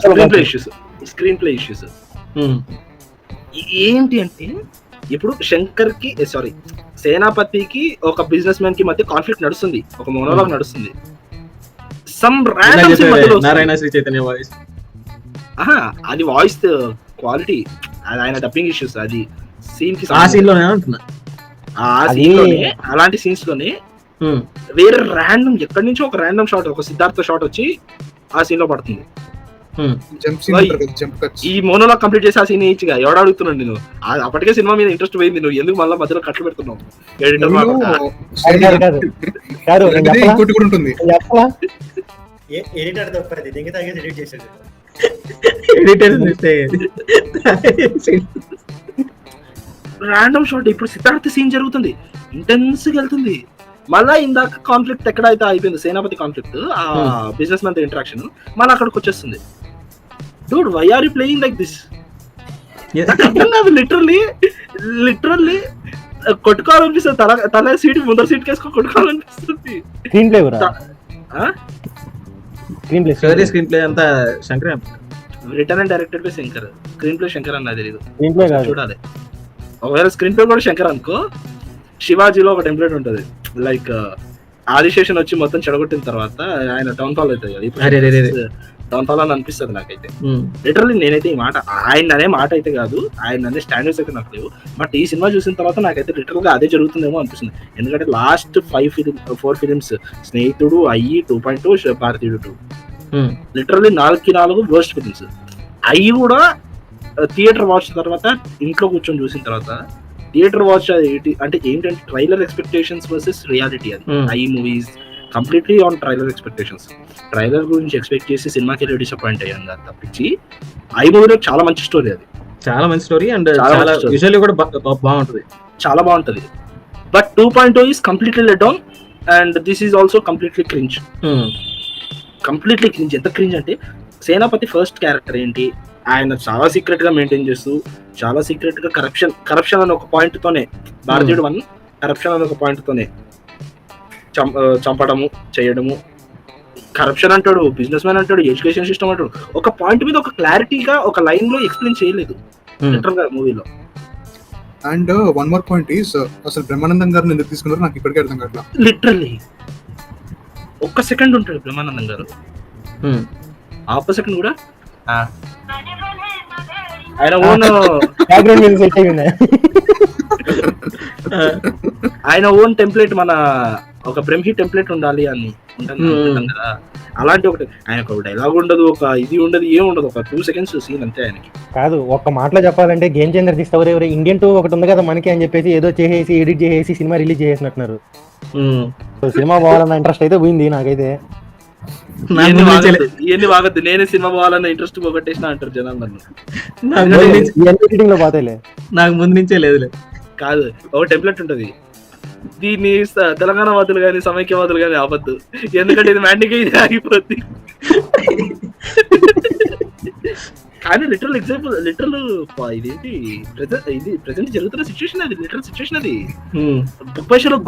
Screen play issues. Screen play issues ఏంటి అంటే ఇప్పుడు శంకర్ కి సారీ సేనాపతికి ఒక బిజినెస్ మ్యాన్ కి మధ్య కాన్ఫ్లిక్ట్ నడుస్తుంది, ఒక మోనోలాగ్ నడుస్తుంది. Some random Narayana Sri Chaitanya voice, అది వాయిస్ క్వాలిటీ, అది ఆయన డబ్బింగ్ ఇష్యూస్. అది సీన్ కి ఆ సీన్ లోనే అంటున్నా. ఆ సీన్ లోనే అలాంటి సీన్స్ లోనే వేరే ర్యాండమ్ ఎక్కడి నుంచో ఒక ర్యాండమ్ షాట్, ఒక సిద్ధార్థ షాట్ వచ్చి ఆ సీన్ లో పడుతుంది. ఈ మోనోలాగ్ కంప్లీట్ చేసి ఆ సీన్ ఇచ్చిగా ఎవడ అడుగుతున్నాడు నేను. అప్పటికే సినిమా మీద ఇంట్రెస్ట్ పోయింది, నువ్వు ఎందుకు మళ్ళీ మధ్యలో కట్లు పెడుతున్నావు? ఎడిటర్ తప్పది, దింగి తాగేది ఎడిట్ చేశాడు. Random shot. ఇప్పుడు సిద్ధార్థ సీన్ జరుగుతుంది, ఇంటెన్స్ గా వెళ్తుంది. మళ్ళా ఇందాక కాన్ఫ్లిక్ట్ ఎక్కడైతే అయిపోయింది సేనాపతి కాన్ఫ్లిక్ట్, ఆ బిజినెస్ మ్యాన్ ఇంటరాక్షన్ మళ్ళీ అక్కడికి వచ్చేస్తుంది. Dude, why are you playing like this? Literally కొట్టుకోవాలనిపిస్తుంది. తల సీట్ ముందర సీట్ కేసుకొని కొట్టుకోవాలనిపిస్తుంది. స్క్రీన్ ప్లే అంతా Shankar, written and directed by Shankar. Screenplay Shankar అన్న తెలియదు, చూడాలి. ఒకవేళ స్క్రీన్ ప్లే కూడా శంకర్ అనుకో, శివాజీలో ఒక టెంప్లెట్ ఉంటది, లైక్ ఆదిశేషన్ వచ్చి మొత్తం చెడగొట్టిన తర్వాత ఆయన డౌన్ ఫాల్ అవుతుంది. డౌన్ ఫాల్ అని అనిపిస్తుంది నాకైతే. లిటరల్లీ నేనైతే ఈ మాట, ఆయన అనే మాట అయితే కాదు, ఆయన అనే స్టాండర్డ్స్ అయితే నాకు లేవు. బట్ ఈ సినిమా చూసిన తర్వాత నాకైతే లిటరల్ గా అదే జరుగుతుందేమో అనిపిస్తుంది. ఎందుకంటే లాస్ట్ 4 ఫిలిమ్స్, స్నేహితుడు, అయ్యి 2.2, భారతీయుడు 2, లిటరల్లీ 4 వర్స్ట్ ఫిలిమ్స్. అయ్యి కూడా థియేటర్ వాచ్ తర్వాత ఇంట్లో కూర్చొని చూసిన తర్వాత థియేటర్ వాచ్ అంటే ఏంటంటే ట్రైలర్ ఎక్స్పెక్టేషన్స్ వర్సెస్ రియాలిటీ. అది I movies completely on trailer expectations. Trailer గురించి ఎక్స్పెక్ట్ చేసి సినిమాకి వెళ్ళి డిసప్పాయింట్ అయ్యాను కదా తప్పించి, ఐ మూవీలో చాలా మంచి స్టోరీ, అది చాలా మంచి స్టోరీ అండ్ చాలా విజువల్లీ కూడా బాగుంటుంది, చాలా బాగుంటది. But 2.0 is completely let down and this is also completely cringe. Completely cringe. ఎంత క్రింజ్ అంటే సేనాపతి ఫస్ట్ క్యారెక్టర్ ఏంటి, ఆయన చాలా సీక్రెట్ గా మెయింటైన్ చేస్తూ, చాలా సీక్రెట్ గా కరప్షన్ అనే ఒక పాయింట్ తోనే, భారతీయుడు 1 కరప్షన్ అనే ఒక పాయింట్ తోనే చంపడము చేయడము. కరప్షన్ అంటాడు, బిజినెస్ మ్యాన్ అంటాడు, ఎడ్యుకేషన్ సిస్టమ్ అంటాడు. ఒక పాయింట్ మీద ఒక క్లారిటీగా ఒక లైన్ లో ఎక్స్ప్లెయిన్ చేయలేదు లిటరల్ గా మూవీలో. And one more point is, అసలు బ్రహ్మానందం గారిని ఎందుకు తీసుకున్నారో నాకు ఇప్పటికే అర్థం కావట్లా. లిటరల్లీ ఒక్క సెకండ్ ఉంటాడు బ్రహ్మానందం గారు, హాఫ్ సెకండ్ కూడా ఆయన ఓన్ ఆయన ఓన్ టెంప్లెట్, మన ఒక బ్రహ్మి టెంప్లెట్ ఉండాలి అని ఉంటాం కదా, అలాంటి ఒకటి. ఆయన ఒక డైలాగ్ ఉండదు, ఒక ఇది ఉండదు, ఏం ఉండదు, ఒక 2 seconds సీన్ అంతే ఆయనకి. కాదు, ఒక్క మాటలో చెప్పాలంటే గేమ్ చేంజర్ తీస్తావు ఎవరు ఇండియన్ 2 ఒకటి ఉంది కదా మనకి అని చెప్పేసి ఏదో చేసేసి ఎడిట్ చేసేసి సినిమా రిలీజ్ చేసేసినట్టున్నారు. సినిమా పోవాలన్న ఇంట్రెస్ట్ అయితే పోయింది నాకైతే. ఇవన్నీ వాగద్దు, నేనే సినిమా పోవాలన్న ఇంట్రెస్ట్ పోగొట్టేసిన అంటారు జనాలు. నాకు ముందు నుంచే లేదులే. కాదు, ఒక టెంప్లెట్ ఉంటది, దీన్ని తెలంగాణ వాదులు కానీ సమైక్యవాదులు కానీ ఆపద్దు, ఎందుకంటే ఇది మ్యాండిగా ఇది ఆగిపోద్ది. కానీ లిటరల్ ఎగ్జాంపుల్, లిటరల్ ఇదేంటి ఇది ప్రెసెంట్ జరుగుతున్న సిచ్యువేషన్, అది లిటరల్ సిచ్యువేషన్. అది బుక్ పైషలో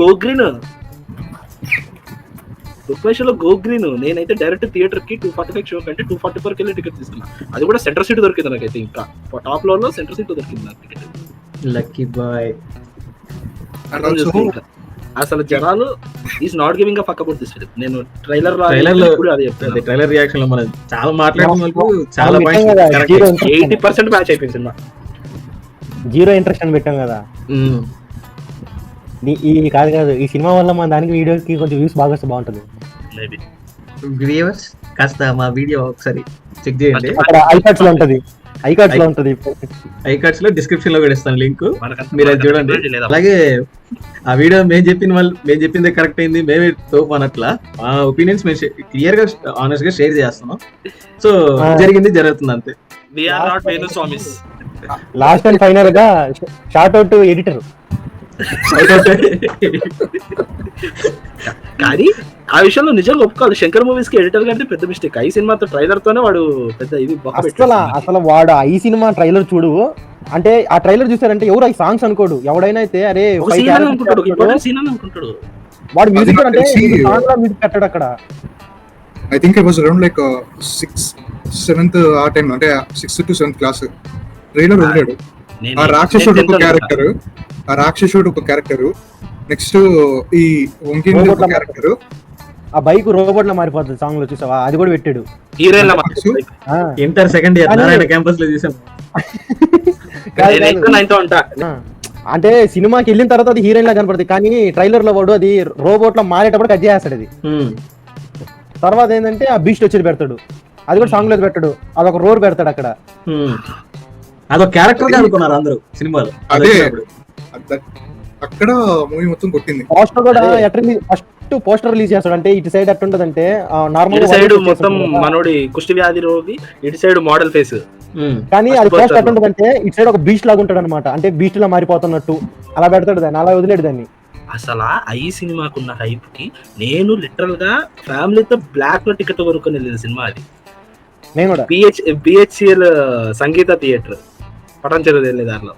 గో గ్రీన్ నేనైతే డైరెక్ట్ థియేటర్ కి 245 షో కంటే 244 వెళ్ళి టికెట్ తీసుకున్నా. అది కూడా సెంటర్ సీట్ దొరికింది నాకైతే, ఇంకా టాప్ ఫ్లోర్ లో సెంటర్ సీట్ దొరికింది నాకు టికెట్. Lucky boy. అసలు జనాలు is not giving a fuck about this film. నేను ట్రైలర్ రియాక్షన్ లో మనం చాలా మాట్లాడుకున్నప్పుడు చాలా 80% మ్యాచ్ అయిపోయింది సినిమా. 0 ఇంట్రెస్ట్ అని పెట్టాం కదా. ఈ కాదు ఈ సినిమా వల్ల మన దానికి వీడియోకి కొంచెం వ్యూస్ బాగా వస్తే బాగుంటుంది. వ్యూవర్స్ కాస్త మా వీడియో ఒకసారి చెక్ చేయండి, అక్కడ ఐకార్డ్స్ లో ఉంటది. ఐకార్డ్స్ లో డిస్క్రిప్షన్ లో కూడా ఇస్తాను లింక్, మీరు అది చూడండి. అలాగే ఆ వీడియో మేము చెప్పింది కరెక్ట్ అయింది, మేమే తోపు అనట్లా, మా ఒపీనియన్స్ మేము క్లియర్ గా ఆనెస్ట్ గా షేర్ చేస్తున్నాం. సో జరిగింది జరుగుతుంది అంతే. లాస్ట్ అండ్ ఫైనల్ గా షార్ట్ అవుట్ ఎడిటర్ కానీ ఆ విషయంలో నిజంగా ఒప్పుకోవాలి, శంకర్ మూవీస్ కి ఎడిటర్ కంటే పెద్ద మిస్టేక్. ఈ సినిమాతో ట్రైలర్ తోనే వాడు పెద్ద ఇది బొక్క పెట్టాడు. అసలు వాడు ఈ సినిమా ట్రైలర్ చూడు, అంటే ఆ ట్రైలర్ చూసారంటే ఎవరు ఈ సాంగ్స్ అనుకోడు, ఎవడైనా అయితే అరే ఒక five scene అని characters అనుకుంటాడు, చేస్తాడు. ఇంపార్టెంట్ సీన్ అని అనుకుంటాడు. వాడు మ్యూజిక్ అది అంటే తెలిసి- మ్యూజిక్ పెట్టాడు అక్కడ. I think I was around like 6th 7th ఆ టైం, అంటే 6th to 7th class. Trailer వదిలాడు. నేను- ఆ రాక్షసుడు నేను ఒక tenth క్యారెక్టర్, నెక్స్ట్ ఈ వంకిన్ Robot ఒక లా క్యారెక్టర్, ఆ బైక్ రోబోట్ లా మారిపోతుంది సాంగ్ లో, చూసావా? అది కూడా పెట్టాడు. హీరోయిన్ లా ఆ, ఇంటర్ సెకండ్ ఇయర్ కానీ- నారాయణ క్యాంపస్ లో చూసాం. కాదు, నేను కాదు. 9th ఉంటా. ఆ, అంటే సినిమాకి వెళ్ళిన తర్వాత అది హీరోయిన్ లా కనపడుతుంది, కానీ ట్రైలర్ లో వాడు అది రోబోట్ లో మారేటప్పుడు కట్ చేస్తాడు. అది తర్వాత ఏంటంటే ఆ బీస్ట్ వచ్చేది పెడతాడు, అది కూడా సాంగ్ లో పెట్టాడు, అదొక రోర్ పెడతాడు అక్కడ. అదొక క్యారెక్టర్ గా అనుకున్నారు అందరూ సినిమాలో. అదే అక్కడ మూవీ మొత్తం కొట్టింది. పోస్టర్ కూడా ఫస్ట్ పోస్టర్ రిలీజ్ చేస్తాడు, అంటే ఇటు సైడ్ ఎట్టుంటదంటే నార్మల్ ఇటు సైడ్ మొత్తం మనోడి కుష్టి వ్యాధి రోగి, ఇటు సైడ్ మోడల్ ఫేస్. కానీ first అది పోస్టర్ poster లో. ఎట్టుంటదంటే ఇటు సైడ్ ఒక బీస్ట్ లాగా ఉంటాడు అనమాట, అంటే బీస్ట్ లా మారిపోతున్నట్టు అలా పెడతాడు దాన్ని, అలా వదిలేడు దాన్ని. అసలు ఈ సినిమాకున్న హైప్ కి నేను లిటరల్ గా ఫ్యామిలీతో బ్లాక్ లో టికెట్ కొనుక్కొని వెళ్ళిన సినిమా అది. నేను కూడా బిహెచ్సిఎల్ సంగీత థియేటర్ పటాన్చెరు వెళ్ళే దారిలో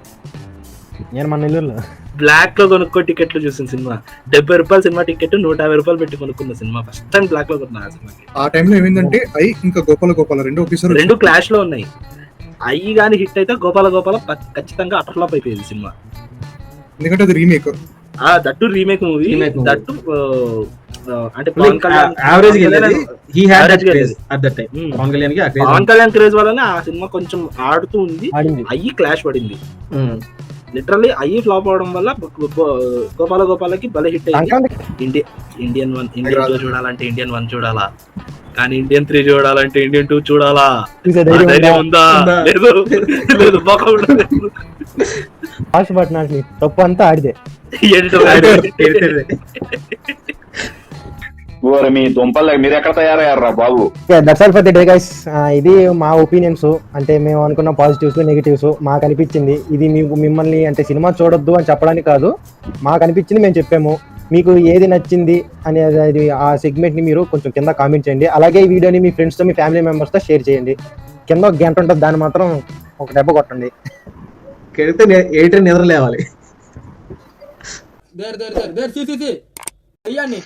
నేను మన నెల్లూరులో బ్లాక్ లో కొనుక్కో టికెట్లు చూసిన సినిమా. 70 రూపాయల సినిమా టికెట్ 150 రూపాయలు పెట్టి కొనుక్కున్న సినిమా. ఫస్ట్ టైం బ్లాక్ లో కొన్నా ఆ సినిమాకి. ఆ టైంలో ఏమైందంటే ఇంకా గోపాల రెండు ఒకేసారి రెండు క్లాష్ లో ఉన్నాయి. అయ్యి గాని హిట్ అయితే గోపాల ఖచ్చితంగా అటర్లాప్ అయిపోయింది సినిమా. ఎందుకంటే అది remake. That remake movie, Remake movie. That అంటే పవన్ కళ్యాణ్ యావరేజ్ పవన్ కళ్యాణ్ క్రేజ్ వల్లనే ఆ సినిమా కొంచెం ఆడుతూ ఉంది. ఆడింది. అయ్యి క్లాష్ పడింది. లిటరల్లీ అయ్యి ఫ్లాప్ అవడం వల్ల గోపాలకి భలే హిట్ అయింది. సంక్రాంతి ఇండియన్ 2 చూడాలంటే ఇండియన్ 1 చూడాలా, కానీ ఇండియన్ 3 చూడాలంటే ఇండియన్ 2 చూడాలా. చూసే ఆ ధైర్యం ధైర్యం ఉందా? ఉందా? లేదు బొక్క కూడా లేదు. ఫాస్ట్ పట్టినాటి తప్పు అంతా ఆడిదే. ఎడిటర్ ఓరి మీ దుంపలు మీరు ఎక్కడ తయారయ్యారా బాబు? That's all for the day guys. ఇది మా ఒపీనియన్స్, అంటే మేము అనుకున్న పాజిటివ్స్ నెగిటివ్స్ మాకు అనిపించింది. ఇది మిమ్మల్ని అంటే సినిమా చూడొద్దు అని చెప్పడానికి కాదు, మాకు అనిపించింది మేము చెప్పాము. మీకు ఏది నచ్చింది అనేది ఆ సెగ్మెంట్ ని మీరు కొంచెం కింద కామెంట్ చేయండి. అలాగే ఈ వీడియోని మీ ఫ్రెండ్స్ తో మీ ఫ్యామిలీ మెంబర్స్ తో షేర్ చేయండి. కింద ఒక గంట ఉంటుంది, దాన్ని మాత్రం ఒక దెబ్బ కొట్టండి. కెడితే ఎడిటర్ నిద్ర లేవాలి. There see అయ్యాన్ని